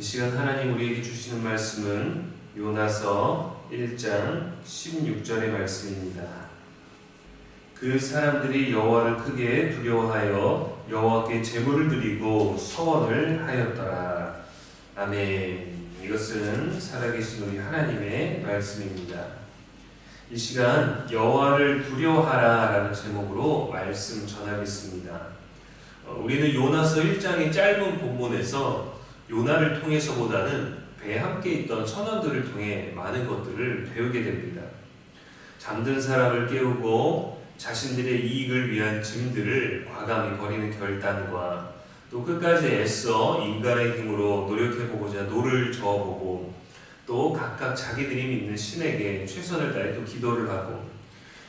시간 하나님 우리에게 주시는 말씀은 요나서 1장 16절의 말씀입니다. 그 사람들이 여호와를 크게 두려워하여 여호와께 제물을 드리고 서원을 하였더라. 아멘. 이것은 살아계신 우리 하나님의 말씀입니다. 이 시간 여호와를 두려워하라 라는 제목으로 말씀 전하겠습니다. 우리는 요나서 1장의 짧은 본문에서 요나를 통해서보다는 배에 함께 있던 선원들을 통해 많은 것들을 배우게 됩니다. 잠든 사람을 깨우고 자신들의 이익을 위한 짐들을 과감히 버리는 결단과 또 끝까지 애써 인간의 힘으로 노력해보고자 노를 저어보고 또 각각 자기들이 믿는 신에게 최선을 다해 또 기도를 하고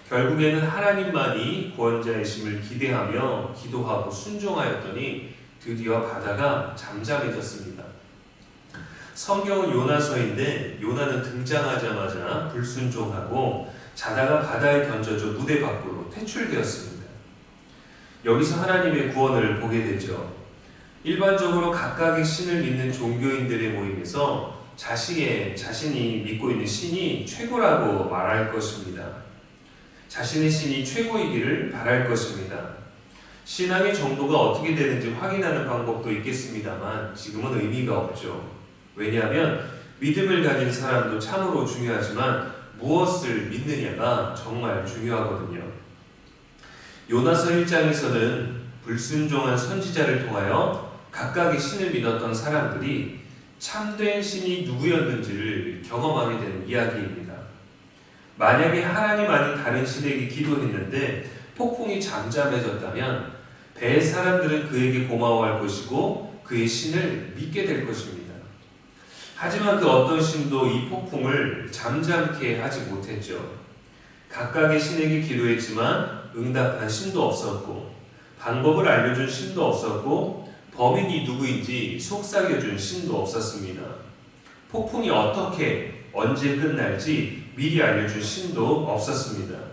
결국에는 하나님만이 구원자이심을 기대하며 기도하고 순종하였더니 드디어 바다가 잠잠해졌습니다. 성경은 요나서인데 요나는 등장하자마자 불순종하고 자다가 바다에 던져져 무대 밖으로 퇴출되었습니다. 여기서 하나님의 구원을 보게 되죠. 일반적으로 각각의 신을 믿는 종교인들의 모임에서 자신이 믿고 있는 신이 최고라고 말할 것입니다. 자신의 신이 최고이기를 바랄 것입니다. 신앙의 정도가 어떻게 되는지 확인하는 방법도 있겠습니다만 지금은 의미가 없죠. 왜냐하면 믿음을 가진 사람도 참으로 중요하지만 무엇을 믿느냐가 정말 중요하거든요. 요나서 1장에서는 불순종한 선지자를 통하여 각각의 신을 믿었던 사람들이 참된 신이 누구였는지를 경험하게 되는 이야기입니다. 만약에 하나님 아닌 다른 신에게 기도했는데 폭풍이 잠잠해졌다면 배의 사람들은 그에게 고마워할 것이고 그의 신을 믿게 될 것입니다. 하지만 그 어떤 신도 이 폭풍을 잠잠케 하지 못했죠. 각각의 신에게 기도했지만 응답한 신도 없었고 방법을 알려준 신도 없었고 범인이 누구인지 속삭여준 신도 없었습니다. 폭풍이 어떻게 언제 끝날지 미리 알려준 신도 없었습니다.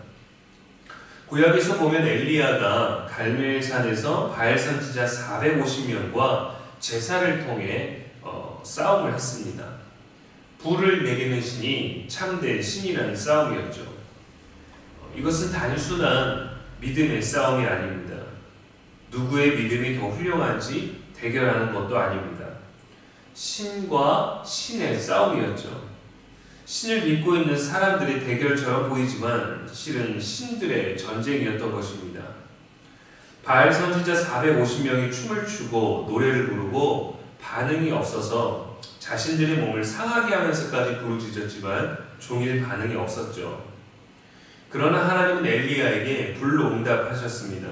구약에서 보면 엘리야가 갈멜산에서 바알 선지자 450명과 제사를 통해 싸움을 했습니다. 불을 내리는 신이 참된 신이라는 싸움이었죠. 이것은 단순한 믿음의 싸움이 아닙니다. 누구의 믿음이 더 훌륭한지 대결하는 것도 아닙니다. 신과 신의 싸움이었죠. 신을 믿고 있는 사람들의 대결처럼 보이지만 실은 신들의 전쟁이었던 것입니다. 바알 선지자 450명이 춤을 추고 노래를 부르고 반응이 없어서 자신들의 몸을 상하게 하면서까지 부르짖었지만 종일 반응이 없었죠. 그러나 하나님은 엘리야에게 불로 응답하셨습니다.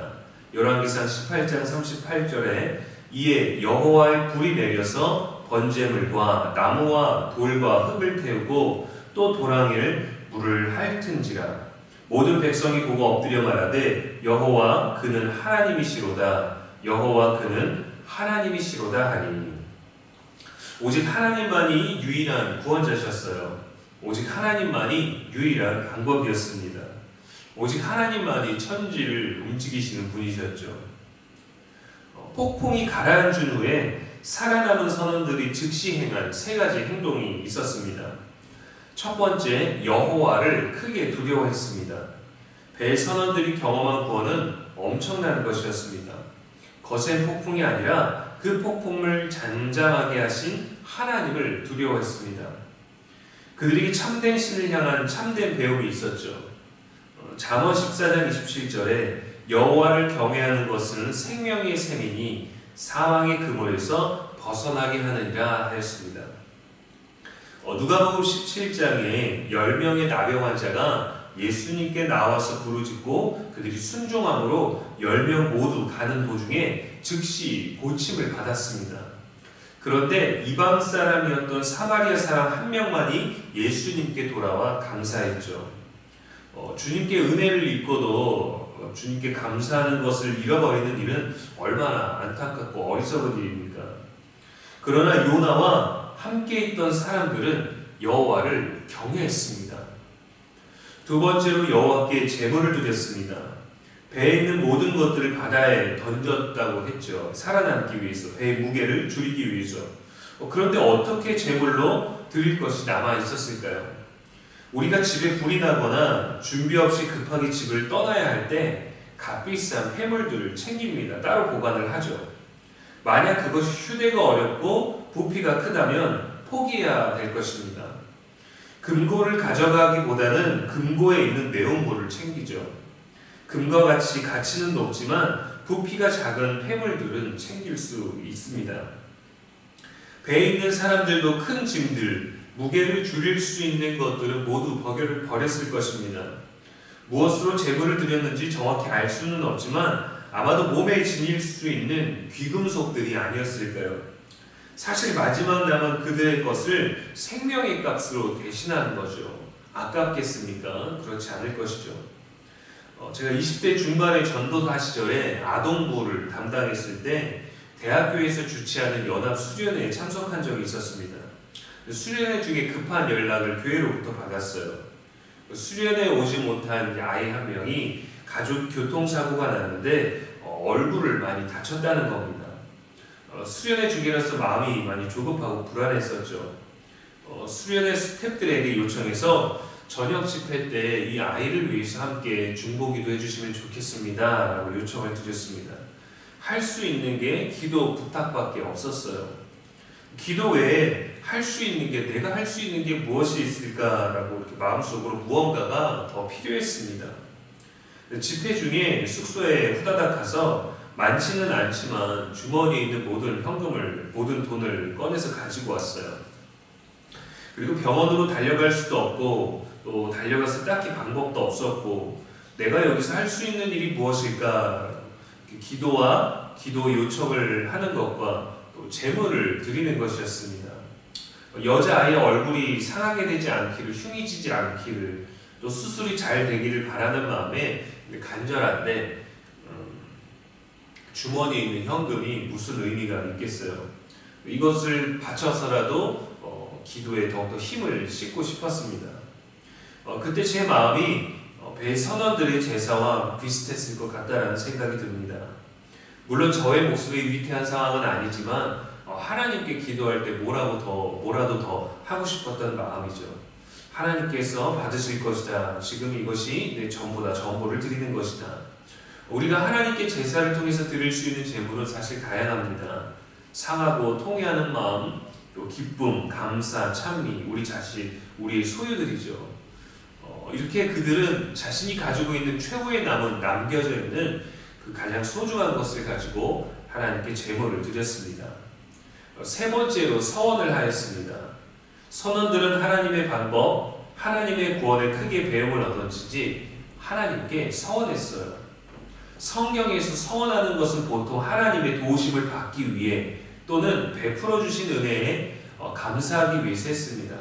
열왕기상 18장 38절에 이에 여호와의 불이 내려서 번제물과 나무와 돌과 흙을 태우고 또 도랑을 물을 핥은지라 모든 백성이 보고 엎드려 말하되 여호와 그는 하나님이시로다 여호와 그는 하나님이시로다 하니 오직 하나님만이 유일한 구원자셨어요. 오직 하나님만이 유일한 방법이었습니다. 오직 하나님만이 천지를 움직이시는 분이셨죠. 폭풍이 가라앉은 후에 살아남은 선원들이 즉시 행한 세 가지 행동이 있었습니다. 첫 번째, 여호와를 크게 두려워했습니다. 배 선원들이 경험한 구원은 엄청난 것이었습니다. 거센 폭풍이 아니라 그 폭풍을 잠잠하게 하신 하나님을 두려워했습니다. 그들에게 참된 신을 향한 참된 배움이 있었죠. 잠언 14장 27절에 여호와를 경외하는 것은 생명의 셈이니 사망의 그물에서 벗어나게 하느니라 하였습니다. 누가복음 17장에 10명의 나병 환자가 예수님께 나와서 부르짖고 그들이 순종함으로 10명 모두 가는 도중에 즉시 고침을 받았습니다. 그런데 이방 사람이었던 사마리아 사람 한 명만이 예수님께 돌아와 감사했죠. 주님께 은혜를 입고도 주님께 감사하는 것을 잃어버리는 일은 얼마나 안타깝고 어리석은 일입니까? 그러나 요나와 함께 있던 사람들은 여호와를 경외했습니다. 두 번째로 여호와께 제물을 드렸습니다. 배에 있는 모든 것들을 바다에 던졌다고 했죠. 살아남기 위해서, 배의 무게를 줄이기 위해서. 그런데 어떻게 제물로 드릴 것이 남아 있었을까요? 우리가 집에 불이 나거나 준비 없이 급하게 집을 떠나야 할 때 값비싼 폐물들을 챙깁니다. 따로 보관을 하죠. 만약 그것이 휴대가 어렵고 부피가 크다면 포기해야 될 것입니다. 금고를 가져가기보다는 금고에 있는 내용물을 챙기죠. 금과 같이 가치는 높지만 부피가 작은 폐물들은 챙길 수 있습니다. 배에 있는 사람들도 큰 짐들, 무게를 줄일 수 있는 것들은 모두 버렸을 것입니다. 무엇으로 제물을 드렸는지 정확히 알 수는 없지만 아마도 몸에 지닐 수 있는 귀금속들이 아니었을까요? 사실 마지막 남은 그들의 것을 생명의 값으로 대신하는 거죠. 아깝겠습니까? 그렇지 않을 것이죠. 제가 20대 중반의 전도사 시절에 아동부를 담당했을 때 대학교에서 주최하는 연합 수련회에 참석한 적이 있었습니다. 수련회 중에 급한 연락을 교회로부터 받았어요. 수련회에 오지 못한 아이 한 명이 가족 교통사고가 났는데 얼굴을 많이 다쳤다는 겁니다. 수련회 중이라서 마음이 많이 조급하고 불안했었죠. 수련회 스태프들에게 요청해서 저녁 집회 때 이 아이를 위해서 함께 중보기도 해주시면 좋겠습니다 라고 요청을 드렸습니다. 할 수 있는 게 기도 부탁밖에 없었어요. 기도 외에 할 수 있는 게, 내가 할 수 있는 게 무엇이 있을까라고 이렇게 마음속으로 무언가가 더 필요했습니다. 집회 중에 숙소에 후다닥 가서 많지는 않지만 주머니에 있는 모든 돈을 꺼내서 가지고 왔어요. 그리고 병원으로 달려갈 수도 없고 또 달려가서 딱히 방법도 없었고 내가 여기서 할 수 있는 일이 무엇일까? 기도와 기도 요청을 하는 것과 또 제물을 드리는 것이었습니다. 여자아이의 얼굴이 상하게 되지 않기를, 흉이 지지 않기를, 또 수술이 잘 되기를 바라는 마음에 간절한데 주머니에 있는 현금이 무슨 의미가 있겠어요. 이것을 바쳐서라도 기도에 더욱더 힘을 싣고 싶었습니다. 그때 제 마음이 배 선원들의 제사와 비슷했을 것 같다는 생각이 듭니다. 물론 저의 모습이 위태한 상황은 아니지만 하나님께 기도할 때 뭐라도 더 하고 싶었던 마음이죠. 하나님께서 받으실 것이다. 지금 이것이 내 전부다. 전부를 드리는 것이다. 우리가 하나님께 제사를 통해서 드릴 수 있는 제물은 사실 다양합니다. 상하고 통회하는 마음, 또 기쁨, 감사, 찬미, 우리 자신, 우리의 소유들이죠. 이렇게 그들은 자신이 가지고 있는 최후에 남겨져 있는 그 가장 소중한 것을 가지고 하나님께 제물을 드렸습니다. 세 번째로 서원을 하였습니다. 선원들은 하나님의 방법, 하나님의 구원에 크게 배움을 얻었지 하나님께 서원했어요. 성경에서 서원하는 것은 보통 하나님의 도우심을 받기 위해 또는 베풀어 주신 은혜에 감사하기 위해서 했습니다.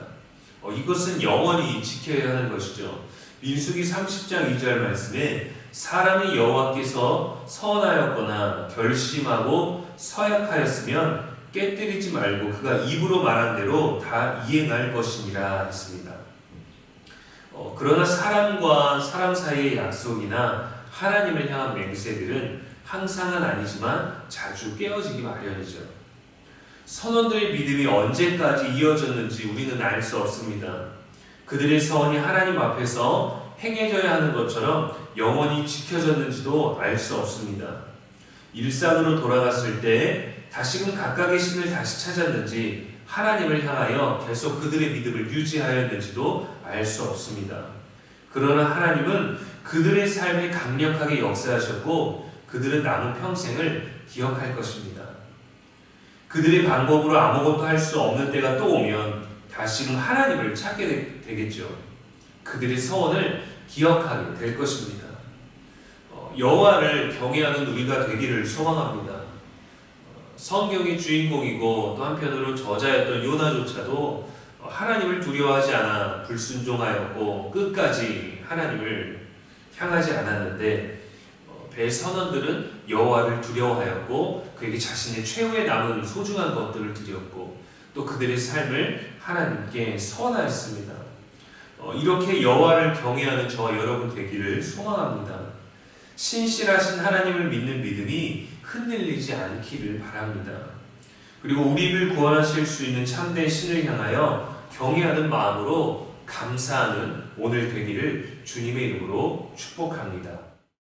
이것은 영원히 지켜야 하는 것이죠. 민수기 30장 2절 말씀에 사람이 여호와께서 서원하였거나 결심하고 서약하였으면 깨뜨리지 말고 그가 입으로 말한 대로 다 이행할 것이니라 했습니다. 그러나 사람과 사람 사이의 약속이나 하나님을 향한 맹세들은 항상은 아니지만 자주 깨어지기 마련이죠. 선원들의 믿음이 언제까지 이어졌는지 우리는 알 수 없습니다. 그들의 서원이 하나님 앞에서 행해져야 하는 것처럼 영원히 지켜졌는지도 알 수 없습니다. 일상으로 돌아갔을 때 다시금 각각의 신을 다시 찾았는지 하나님을 향하여 계속 그들의 믿음을 유지하였는지도 알 수 없습니다. 그러나 하나님은 그들의 삶에 강력하게 역사하셨고 그들은 남은 평생을 기억할 것입니다. 그들의 방법으로 아무것도 할 수 없는 때가 또 오면 다시금 하나님을 찾게 되겠죠. 그들의 서원을 기억하게 될 것입니다. 여호와를 경외하는 우리가 되기를 소망합니다. 성경의 주인공이고 또 한편으로 저자였던 요나조차도 하나님을 두려워하지 않아 불순종하였고 끝까지 하나님을 향하지 않았는데 배 선원들은 여호와를 두려워하였고 그에게 자신의 최후에 남은 소중한 것들을 드렸고 또 그들의 삶을 하나님께 서원하였습니다. 이렇게 여호와를 경외하는 저와 여러분 되기를 소망합니다. 신실하신 하나님을 믿는 믿음이 흔들리지 않기를 바랍니다. 그리고 우리를 구원하실 수 있는 참된 신을 향하여 경외하는 마음으로 감사하는 오늘 되기를 주님의 이름으로 축복합니다.